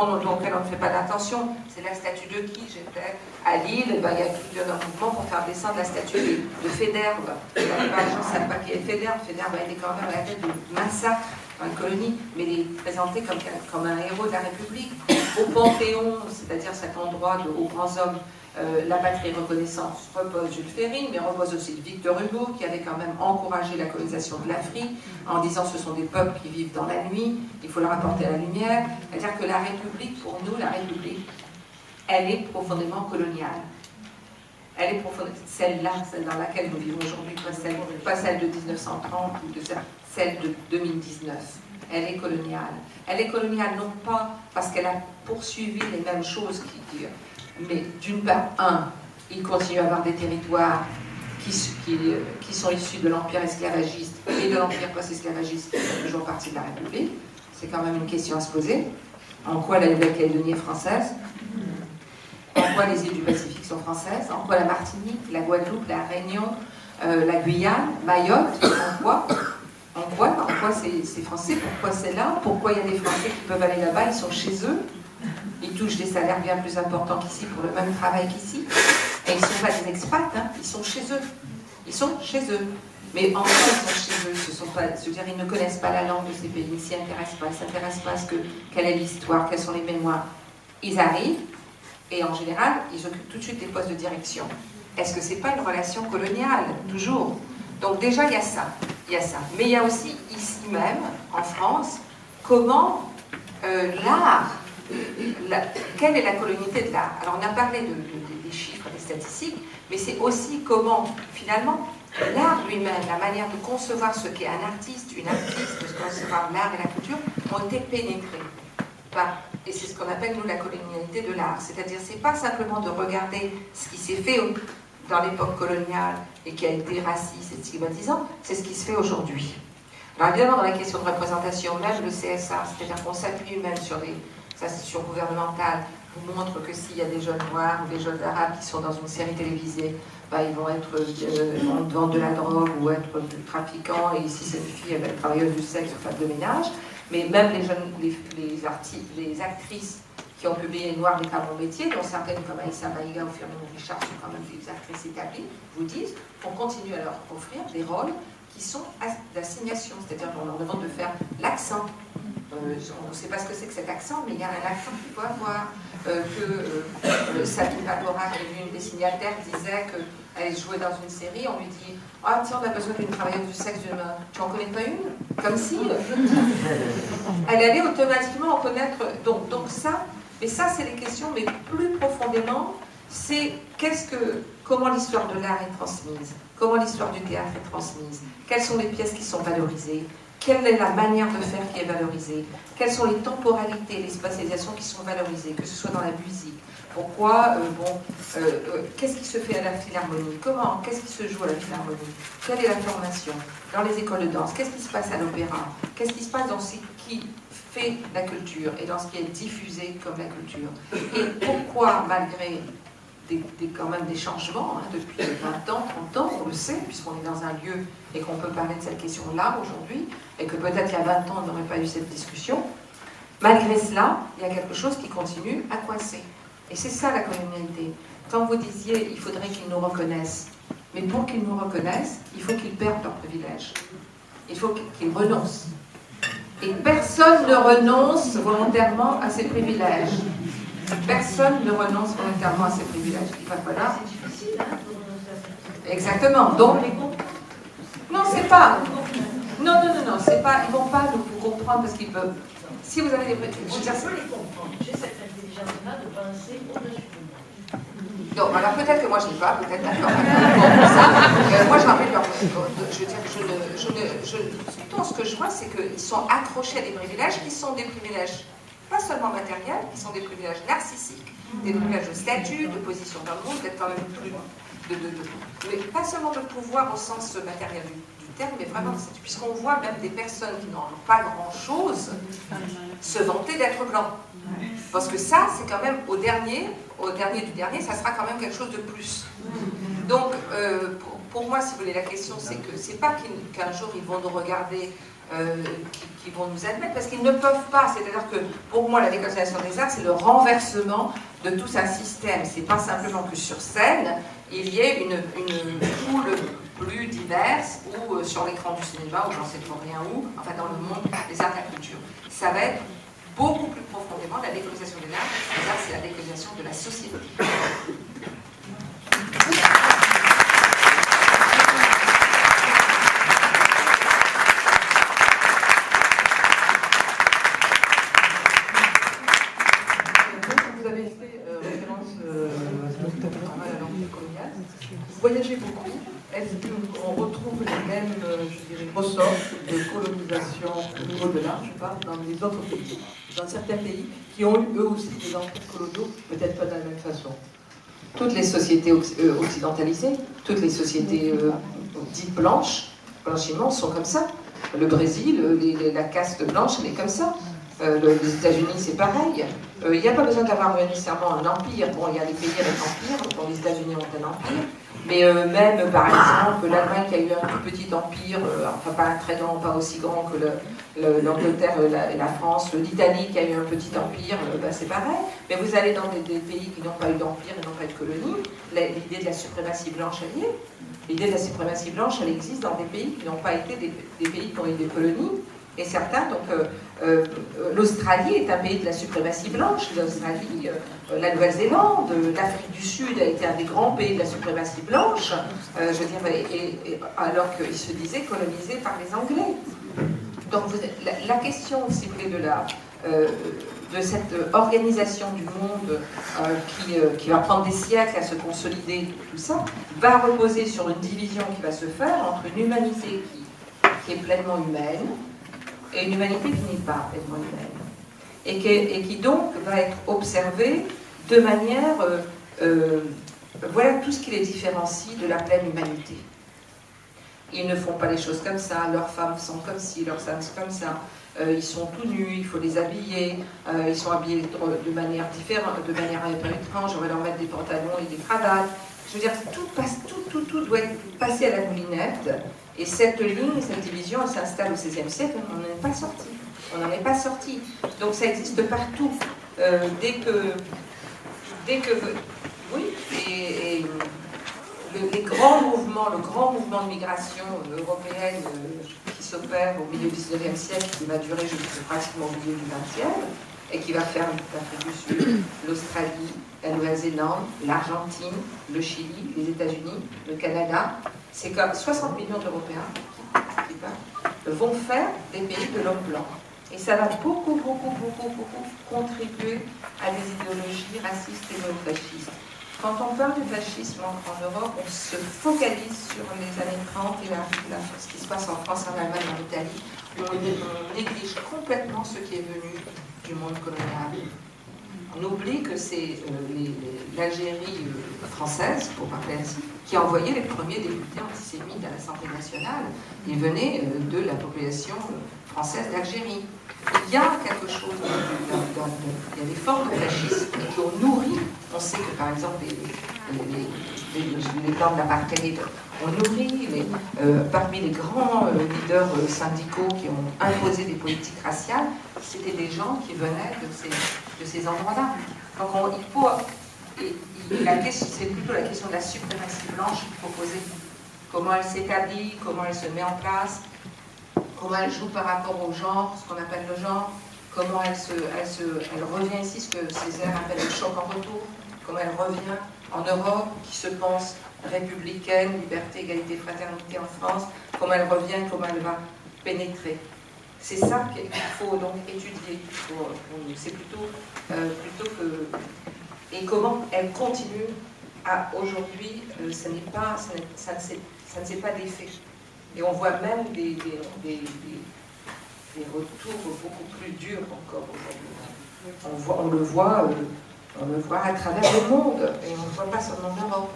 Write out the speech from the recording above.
auquel on ne fait pas d'attention, c'est la statue de qui? J'étais à Lille, il y a tout un mouvement pour faire descendre la statue de Faidherbe. Les gens ne savent pas qui est Faidherbe. Faidherbe a été quand même à la tête de massacres dans les colonies, mais il est présenté comme un héros de la République. Au Panthéon, c'est-à-dire cet endroit aux grands hommes, la patrie reconnaissance repose Jules Ferry, mais repose aussi Victor Hugo, qui avait quand même encouragé la colonisation de l'Afrique, en disant ce sont des peuples qui vivent dans la nuit, il faut leur apporter la lumière. C'est-à-dire que la République, pour nous, la République, elle est profondément coloniale. Elle est profondément, celle-là, celle dans laquelle nous vivons aujourd'hui, pas celle de 1930 ou celle de 2019. Elle est coloniale. Elle est coloniale non pas parce qu'elle a poursuivi les mêmes choses mais d'une part, il continue à avoir des territoires qui sont issus de l'empire esclavagiste et de l'empire post-esclavagiste qui font toujours partie de la République. C'est quand même une question à se poser. En quoi la Nouvelle-Calédonie est française? En quoi les îles du Pacifique sont françaises? En quoi la Martinique, la Guadeloupe, la Réunion, la Guyane, Mayotte? En quoi c'est français? Pourquoi c'est là? Pourquoi il y a des Français qui peuvent aller là-bas? Ils sont chez eux. Ils touchent des salaires bien plus importants qu'ici pour le même travail qu'ici. Et ils ne sont pas des expats, hein, ils sont chez eux. Ils sont chez eux. Mais en quoi ils sont chez eux? C'est-à-dire ils ne connaissent pas la langue de ces pays, ils ne s'y intéressent pas, ils ne s'intéressent pas à quelle est l'histoire, quelles sont les mémoires. Ils arrivent, et en général, ils occupent tout de suite des postes de direction. Est-ce que ce n'est pas une relation coloniale? Toujours. Donc déjà, il y a ça. Mais il y a aussi, ici même, en France, comment l'art, quelle est la colonialité de l'art? Alors on a parlé des chiffres, des statistiques, mais c'est aussi comment, finalement, l'art lui-même, la manière de concevoir ce qu'est un artiste, une artiste, de concevoir l'art et la culture, ont été pénétrés et c'est ce qu'on appelle, nous, la colonialité de l'art. C'est-à-dire, c'est pas simplement de regarder ce qui s'est fait dans l'époque coloniale et qui a été raciste et stigmatisant, c'est ce qui se fait aujourd'hui. Alors évidemment, dans la question de représentation, même le CSA, c'est-à-dire qu'on s'appuie même sur les institutions gouvernementales, vous montre que s'il y a des jeunes noirs ou des jeunes arabes qui sont dans une série télévisée, ils vont vendre de la drogue ou être trafiquants, et si c'est une fille, elle va être travailleuse du sexe ou femme de ménage. Mais même les actrices qui ont publié Noir des femmes au métier, dont certaines comme Aïssa Maïga ou Firmin Richard sont quand même des actrices établies, vous disent qu'on continue à leur offrir des rôles qui sont d'assignation, c'est-à-dire qu'on leur demande de faire l'accent. On ne sait pas ce que c'est que cet accent, mais il y a un accent qu'il faut avoir. Sabine Agora, qui est une des signataires, disait qu'elle jouait dans une série, on lui dit « Ah tiens, on a besoin d'une travailleuse du sexe demain. Tu en connais pas une ?» Comme si elle allait automatiquement en connaître. Donc ça, mais ça c'est les questions, mais plus profondément, c'est comment l'histoire de l'art est transmise, comment l'histoire du théâtre est transmise, quelles sont les pièces qui sont valorisées, quelle est la manière de faire qui est valorisée, quelles sont les temporalités, les spatialisations qui sont valorisées, que ce soit dans la musique. Pourquoi, qu'est-ce qui se fait à la Philharmonie? Qu'est-ce qui se joue à la Philharmonie? Quelle est la formation? Dans les écoles de danse, qu'est-ce qui se passe à l'opéra? Qu'est-ce qui se passe dans ce qui fait la culture et dans ce qui est diffusé comme la culture? Et pourquoi, malgré quand même des changements, depuis 20 ans, 30 ans, on le sait, puisqu'on est dans un lieu et qu'on peut parler de cette question-là aujourd'hui, et que peut-être il y a 20 ans, on n'aurait pas eu cette discussion, malgré cela, il y a quelque chose qui continue à coincer. Et c'est ça la colonialité. Quand vous disiez, il faudrait qu'ils nous reconnaissent, mais pour qu'ils nous reconnaissent, il faut qu'ils perdent leurs privilèges. Il faut qu'ils renoncent. Et personne ne renonce volontairement à ses privilèges. Personne ne renonce volontairement à ses privilèges. Il va falloir. C'est difficile, hein, pour nous. Exactement. Donc, non, c'est pas. Non, c'est pas. Ils vont pas nous comprendre parce qu'ils peuvent. Si vous avez des privilèges. Je peux les comprendre. J'ai cette intelligence-là de penser au-dessus de moi. Donc, alors peut-être que moi je n'ai pas, peut-être d'accord. Moi je rappelle, je veux dire, plutôt ce que je vois, c'est qu'ils sont accrochés à des privilèges qui sont des privilèges pas seulement matériels, qui sont des privilèges narcissiques, des privilèges de statut, de position dans le monde, d'être quand même plus. Mais pas seulement de pouvoir au sens matériel du terme, mais vraiment de statut. Puisqu'on voit même des personnes qui n'ont pas grand-chose se vanter d'être blancs. Parce que ça, c'est quand même au dernier du dernier, ça sera quand même quelque chose de plus. Donc, pour moi, si vous voulez, la question, c'est que c'est pas qu'un jour ils vont nous regarder qui vont nous admettre, parce qu'ils ne peuvent pas. C'est-à-dire que pour moi, la décolonialisation des arts, c'est le renversement de tout un système. C'est pas simplement que sur scène, il y ait une foule plus diverse, ou sur l'écran du cinéma, ou j'en sais trop rien où, enfin dans le monde des arts et de la culture. Ça va être beaucoup plus profondément la décolonisation des arts. Les arts, c'est la décolonisation de la société. Vous avez fait référence à l'Empire colonial. Vous voyagez beaucoup. Est-ce qu'on retrouve les mêmes, je dirais, ressorts de colonisation au niveau de l'art, je parle, dans les autres pays, dans certains pays qui ont eu eux aussi des empires coloniaux, peut-être pas de la même façon? Toutes les sociétés occidentalisées, toutes les sociétés dites blanches, blanchiment, sont comme ça. Le Brésil, la caste blanche, elle est comme ça. Les États-Unis, c'est pareil. Il n'y a pas besoin d'avoir nécessairement un empire. Bon, il y a des pays avec empire, bon, les États-Unis ont un empire. Mais même, par exemple, l'Allemagne qui a eu un tout petit empire, enfin pas très grand, pas aussi grand que l'Angleterre et la France, l'Italie qui a eu un petit empire, ben c'est pareil. Mais vous allez dans des pays qui n'ont pas eu d'empire et n'ont pas eu de colonie, l'idée de la suprématie blanche, elle y est. L'idée de la suprématie blanche, elle existe dans des pays qui n'ont pas été des pays qui ont eu des colonies. Et certains, donc l'Australie est un pays de la suprématie blanche, l'Australie, la Nouvelle-Zélande, l'Afrique du Sud a été un des grands pays de la suprématie blanche, je veux dire, alors qu'ils se disaient colonisés par les Anglais. Donc la question, si vous voulez, de cette organisation du monde qui va prendre des siècles à se consolider, tout ça, va reposer sur une division qui va se faire entre une humanité qui est pleinement humaine, et une humanité qui n'est pas pleinement humaine, et qui donc va être observée de manière, voilà tout ce qui les différencie de la pleine humanité. Ils ne font pas les choses comme ça, leurs femmes sont comme ci, leurs femmes sont comme ça, ils sont tout nus, il faut les habiller, ils sont habillés de manière différente, de manière un peu étrange, on va leur mettre des pantalons et des cravates. Je veux dire, tout doit être passé à la moulinette. Et cette ligne, cette division, elle s'installe au XVIe siècle, on n'en est pas sorti. On n'en est pas sorti. Donc ça existe partout. Dès que oui, et les grands mouvements, le grand mouvement de migration européenne qui s'opère au milieu du XIXe siècle, qui va durer jusqu'à pratiquement au milieu du XXe, et qui va faire l'Afrique du Sud, l'Australie, la Nouvelle-Zélande, l'Argentine, le Chili, les États-Unis, le Canada, c'est comme 60 millions d'Européens qui vont faire des pays de l'homme blanc. Et ça va beaucoup contribuer à des idéologies racistes et néofascistes. Quand on parle du fascisme en Europe, on se focalise sur les années 30 et ce qui se passe en France, en Allemagne, en Italie. On néglige complètement ce qui est venu du monde colonial. On oublie que c'est l'Algérie française, pour parler ainsi, qui a envoyé les premiers députés antisémites à l'Assemblée nationale. Ils venaient de la population française d'Algérie. Il y a quelque chose, il y a des formes de fascisme qui ont nourri. On sait que par exemple les plans de l'apartheid ont nourri, parmi les grands leaders syndicaux qui ont imposé des politiques raciales, c'était des gens qui venaient de ces endroits-là. Donc il faut, c'est plutôt la question de la suprématie blanche qu'il faut poser. Comment elle s'établit, comment elle se met en place, comment elle joue par rapport au genre, ce qu'on appelle le genre, comment elle revient ici, ce que Césaire appelle le choc en retour, comment elle revient en Europe, qui se pense républicaine, liberté, égalité, fraternité en France, comment elle revient, comment elle va pénétrer. C'est ça qu'il faut donc étudier. C'est plutôt que... Et comment elle continue à aujourd'hui, ça ne s'est pas défait. Et on voit même des retours beaucoup plus durs encore aujourd'hui. On le voit à travers le monde, et on ne le voit pas seulement en Europe.